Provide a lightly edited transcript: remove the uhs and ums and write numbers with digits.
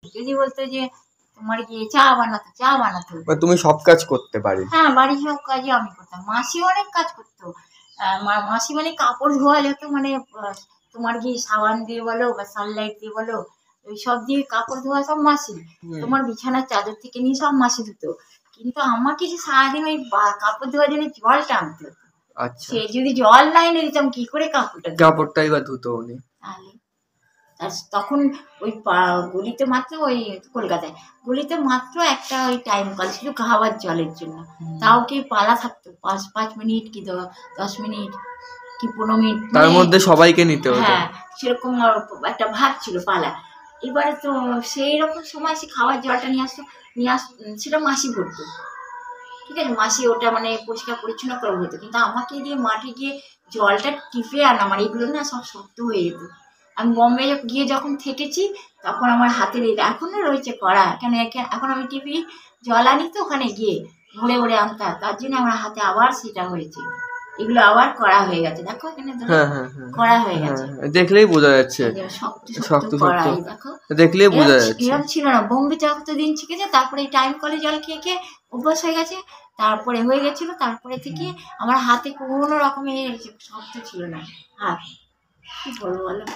যদি বলতো যে তোমার গিয়ে চা বানাতে হতো। তুমি সব কাজ করতে পারি? হ্যাঁ, বাড়ির সব কাজই আমি করতাম। মাসি অনেক কাজ করতো। মাসি মানে কাপড় ধোয়া যেত, মানে তোমার গিয়ে সাবান দিয়ে বলো বা সানলাইট দিয়ে বলো, ওই সব দিয়ে কাপড় ধোয়া সব মাসি। তোমার বিছানার চাদর থেকে নিয়ে সব মাসি ধুতো। কিন্তু আমাকে যে সারাদিন ওই কাপড় ধোয়ার জন্য জলটা আনতে হতো। আচ্ছা, সে যদি জল না এনে দিতাম কি করে কাপড়টাই বা ধুতো উনি? তাহলে তখন ওই গলিতে মাত্র ওই কলকাতায় গলিতে মাত্র একটা ওই টাইম কল ছিল খাওয়ার জলের জন্য। তাও কি পালা থাকতো 5 মিনিট কি 10 মিনিট কি 15 মিনিট, তার মধ্যে সবাইকে নিতে হতো। হ্যাঁ, সেরকম একটা ভাগ ছিল পালা। এবারে তো সেই রকম সময় সে খাওয়ার জলটা নিয়ে সেটা মাসি ভরতো। ঠিক আছে, মাসি ওটা মানে পরিষ্কার পরিচ্ছন্ন করে হতো। কিন্তু আমাকে দিয়ে মাঠে গিয়ে জলটা টিপে আনা, মানে এগুলো না সব শক্ত হয়ে যেত। আমি বম্বে গিয়ে যখন থেকেছি তখন আমার হাতের এখনো রয়েছে করা, কেন এখন আমি টিপি জল আনি তো ওখানে গিয়ে ভরে ভরে আনতাম, তার জন্য আমার হাতে আবার সেটা হয়েছে। এগুলো আবার করা হয়ে গেছে, দেখো এখানে করা হয়ে গেছে, দেখলেই বোঝা যাচ্ছে শক্ত কড়াই। দেখো দেখলেই বোঝা যাচ্ছে। এরকম ছিল না বোম্বে যতদিন শিখেছে, তারপরে টাইম কলে জল খেয়ে খেয়ে অভ্যাস হয়ে গেছে, তারপরে হয়ে গেছিল। তারপরে থেকে আমার হাতে কোনো রকমের শক্ত ছিল না হাত। কি বলবো বলো।